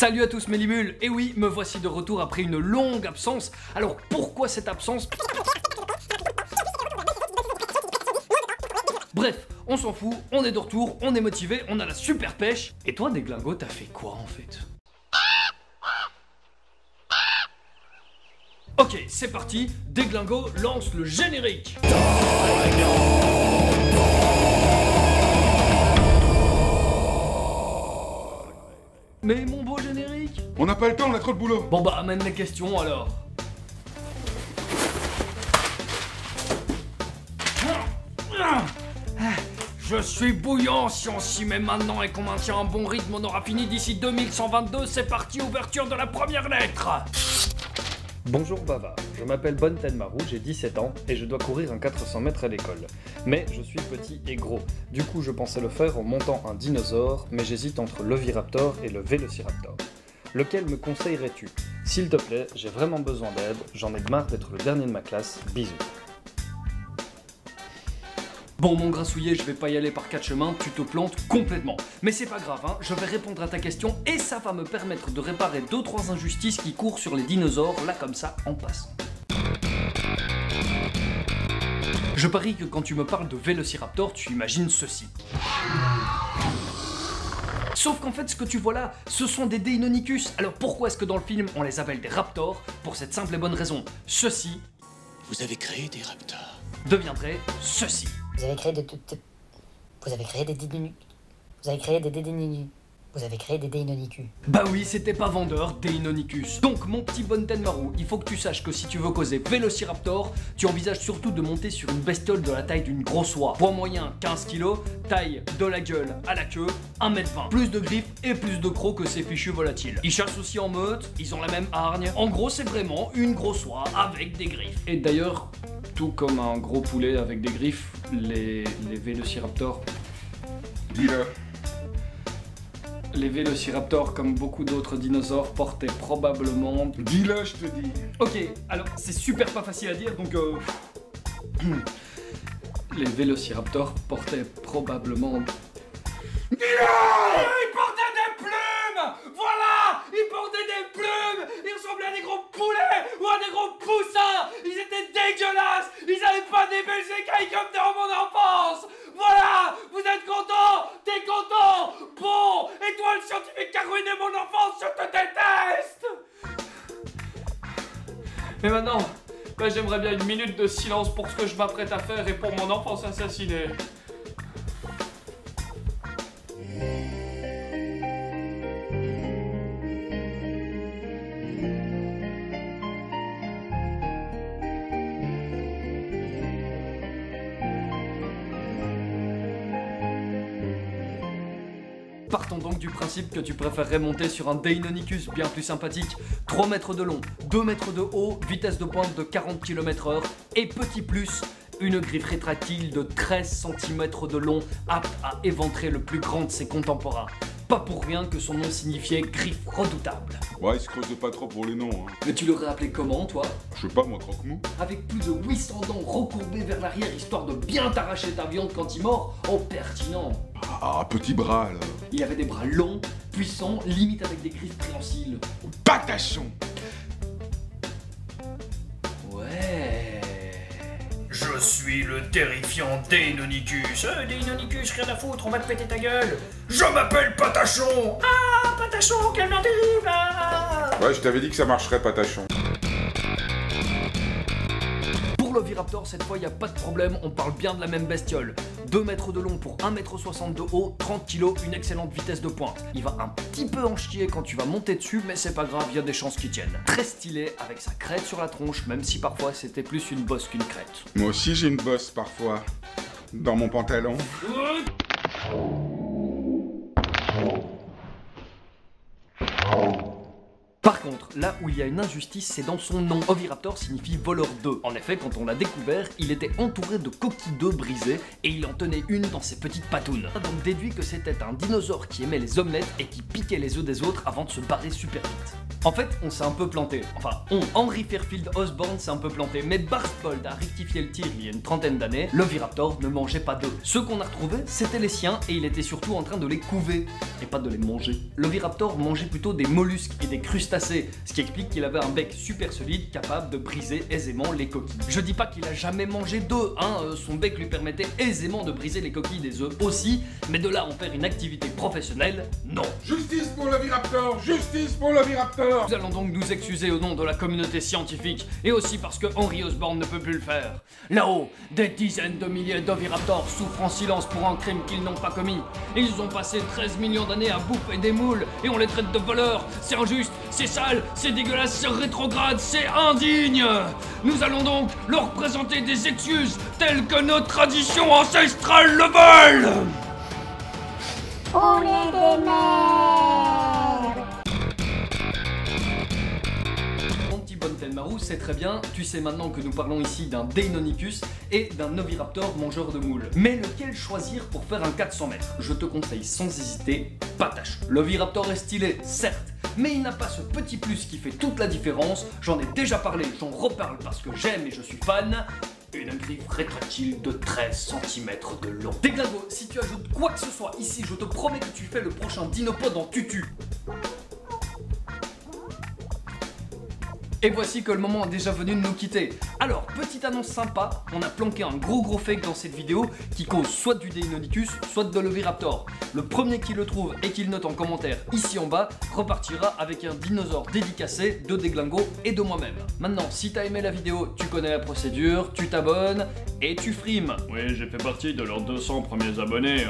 Salut à tous mes limules, et oui, me voici de retour après une longue absence. Alors pourquoi cette absence? Bref, on s'en fout, on est de retour, on est motivé, on a la super pêche. Et toi Déglingo, t'as fait quoi en fait? Ok, c'est parti, Déglingo lance le générique. Mais mon beau générique. On n'a pas le temps, on a trop de boulot. Bon bah amène les questions alors. Je suis bouillant, si on s'y met maintenant et qu'on maintient un bon rythme, on aura fini d'ici 2122, c'est parti, ouverture de la première lettre. Bonjour Bava, je m'appelle Bonne Tenmarou, j'ai 17 ans et je dois courir un 400 mètres à l'école. Mais je suis petit et gros, du coup je pensais le faire en montant un dinosaure, mais j'hésite entre l'Oviraptor et le Vélociraptor. Lequel me conseillerais-tu? S'il te plaît, j'ai vraiment besoin d'aide, j'en ai marre d'être le dernier de ma classe, bisous. Bon mon grassouillet, je vais pas y aller par quatre chemins, tu te plantes complètement. Mais c'est pas grave, hein, je vais répondre à ta question et ça va me permettre de réparer 2-3 injustices qui courent sur les dinosaures, là comme ça, en passant. Je parie que quand tu me parles de Vélociraptor, tu imagines ceci. Sauf qu'en fait, ce que tu vois là, ce sont des Deinonychus. Alors pourquoi est-ce que dans le film, on les appelle des raptors? Pour cette simple et bonne raison, ceci... Vous avez créé des raptors. ...deviendrait ceci. Vous avez créé des... Vous avez créé des Deinonychus. Vous avez créé des Deinonychus. Vous avez créé des Deinonychus. Bah oui, c'était pas vendeur, Deinonychus. Donc mon petit Bonne Tenmarou, il faut que tu saches que si tu veux causer Vélociraptor, tu envisages surtout de monter sur une bestiole de la taille d'une grosse oie. Poids moyen 15 kg, taille de la gueule à la queue 1m20. Plus de griffes et plus de crocs que ces fichus volatiles. Ils chassent aussi en meute, ils ont la même hargne. En gros, c'est vraiment une grosse oie avec des griffes. Et d'ailleurs, tout comme un gros poulet avec des griffes, les Vélociraptors... Dis-le. Les Vélociraptors, comme beaucoup d'autres dinosaures, portaient probablement... Dis-le, je te dis. Ok, alors c'est super pas facile à dire, donc les Vélociraptors portaient probablement... Ils portaient des plumes! Voilà! Ils portaient des plumes! Ils ressemblaient à des gros poulets ou à des gros poussins! Ils étaient dégueulasses! Ils avaient pas des belles écailles comme dans mon enfance! Voilà! Vous êtes content? T'es content? Bon! Et toi, le scientifique qui a ruiné mon enfance, je te déteste! Mais maintenant, bah, j'aimerais bien une minute de silence pour ce que je m'apprête à faire et pour mon enfance assassinée. Partons donc du principe que tu préférerais monter sur un Deinonychus bien plus sympathique, 3 mètres de long, 2 mètres de haut, vitesse de pointe de 40 km/h et petit plus, une griffe rétractile de 13 cm de long, apte à éventrer le plus grand de ses contemporains. Pas pour rien que son nom signifiait griffe redoutable. Ouais, il se creuse pas trop pour les noms, hein. Mais tu l'aurais appelé comment, toi? Je sais pas, moi, croque-mou. Avec plus de 800 dents recourbées vers l'arrière, histoire de bien t'arracher ta viande quand il mord? Oh, pertinent! Ah, petit bras, là. Il avait des bras longs, puissants, limite avec des griffes préhensile. Patachon. Ouais... Je suis le terrifiant Deinonychus. Deinonychus, rien à foutre, on va te péter ta gueule. Je m'appelle Patachon. Ah, Patachon, quel nom terrible. Ah. Ouais, je t'avais dit que ça marcherait, Patachon. Pour l'Oviraptor, cette fois, y a pas de problème, on parle bien de la même bestiole. 2 mètres de long pour 1,60 m de haut, 30 kg, une excellente vitesse de pointe. Il va un petit peu en chier quand tu vas monter dessus, mais c'est pas grave, y a des chances qu'il tienne. Très stylé, avec sa crête sur la tronche, même si parfois c'était plus une bosse qu'une crête. Moi aussi, j'ai une bosse, parfois. Dans mon pantalon. Par contre, là où il y a une injustice, c'est dans son nom. Oviraptor signifie voleur d'œufs. En effet, quand on l'a découvert, il était entouré de coquilles d'œufs brisées et il en tenait une dans ses petites patounes. On a donc déduit que c'était un dinosaure qui aimait les omelettes et qui piquait les œufs des autres avant de se barrer super vite. En fait, on s'est un peu planté. Enfin, Henry Fairfield Osborn s'est un peu planté, mais Barthold a rectifié le tir il y a une trentaine d'années. L'Oviraptor ne mangeait pas d'œufs. Ceux qu'on a retrouvés, c'était les siens, et il était surtout en train de les couver, et pas de les manger. L'Oviraptor mangeait plutôt des mollusques et des crustacés, ce qui explique qu'il avait un bec super solide, capable de briser aisément les coquilles. Je dis pas qu'il a jamais mangé d'œufs, son bec lui permettait aisément de briser les coquilles des œufs aussi, mais de là en faire une activité professionnelle, non. Justice pour l'Oviraptor! Justice pour l'Oviraptor! Nous allons donc nous excuser au nom de la communauté scientifique, et aussi parce que Henry Osborn ne peut plus le faire. Là-haut, des dizaines de milliers d'Oviraptors souffrent en silence pour un crime qu'ils n'ont pas commis. Ils ont passé 13 millions d'années à bouffer des moules, et on les traite de voleurs. C'est injuste, c'est sale, c'est dégueulasse, c'est rétrograde, c'est indigne. Nous allons donc leur présenter des excuses telles que nos traditions ancestrales le veulent. On est des merdes! Mon petit Bontenmarou, c'est très bien, tu sais maintenant que nous parlons ici d'un Deinonychus et d'un Oviraptor mangeur de moules. Mais lequel choisir pour faire un 400 mètres? Je te conseille sans hésiter Patachon. L'Oviraptor est stylé, certes, mais il n'a pas ce petit plus qui fait toute la différence. J'en ai déjà parlé, j'en reparle parce que j'aime et je suis fan. Une griffe rétractile de 13 cm de long. Déglingo, si tu ajoutes quoi que ce soit ici, je te promets que tu fais le prochain Dinopod en tutu. Et voici que le moment est déjà venu de nous quitter. Alors, petite annonce sympa, on a planqué un gros fake dans cette vidéo qui cause soit du Deinonychus, soit de l'Oviraptor. Le premier qui le trouve et qui le note en commentaire ici en bas repartira avec un dinosaure dédicacé de Déglingo et de moi-même. Maintenant, si t'as aimé la vidéo, tu connais la procédure, tu t'abonnes et tu frimes. Oui, j'ai fait partie de leurs 200 premiers abonnés.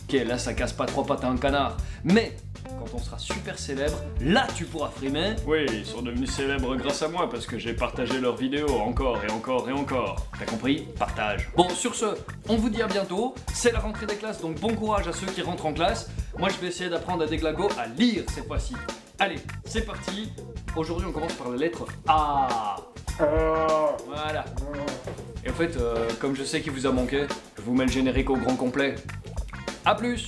Ok, là ça casse pas trois pattes à un canard. Mais quand on sera super célèbre, là tu pourras frimer. Oui, ils sont devenus célèbres grâce à moi parce que j'ai partagé leurs vidéos encore et encore et encore. T'as compris? Partage. Bon, sur ce, on vous dit à bientôt. C'est la rentrée des classes, donc bon courage à ceux qui rentrent en classe. Moi, je vais essayer d'apprendre à Déglingo à lire cette fois-ci. Allez, c'est parti. Aujourd'hui, on commence par la lettre A. Voilà. Et en fait, comme je sais qu'il vous a manqué, je vous mets le générique au grand complet. A plus.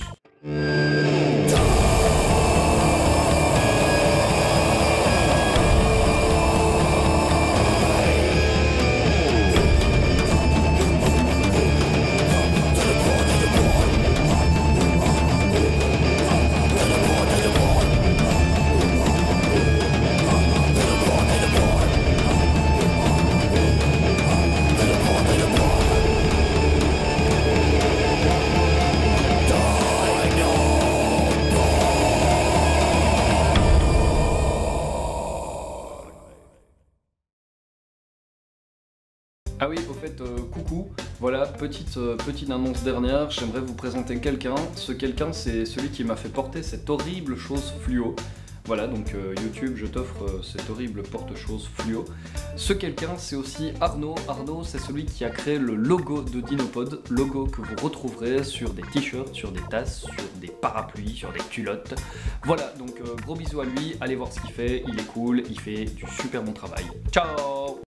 Ah oui, au fait, coucou, voilà, petite annonce dernière, j'aimerais vous présenter quelqu'un. Ce quelqu'un, c'est celui qui m'a fait porter cette horrible chose fluo. Voilà, donc YouTube, je t'offre cette horrible porte-chose fluo. Ce quelqu'un, c'est aussi Arnaud. Arnaud, c'est celui qui a créé le logo de Dinopod, logo que vous retrouverez sur des t-shirts, sur des tasses, sur des parapluies, sur des culottes. Voilà, donc gros bisous à lui, allez voir ce qu'il fait, il est cool, il fait du super bon travail. Ciao!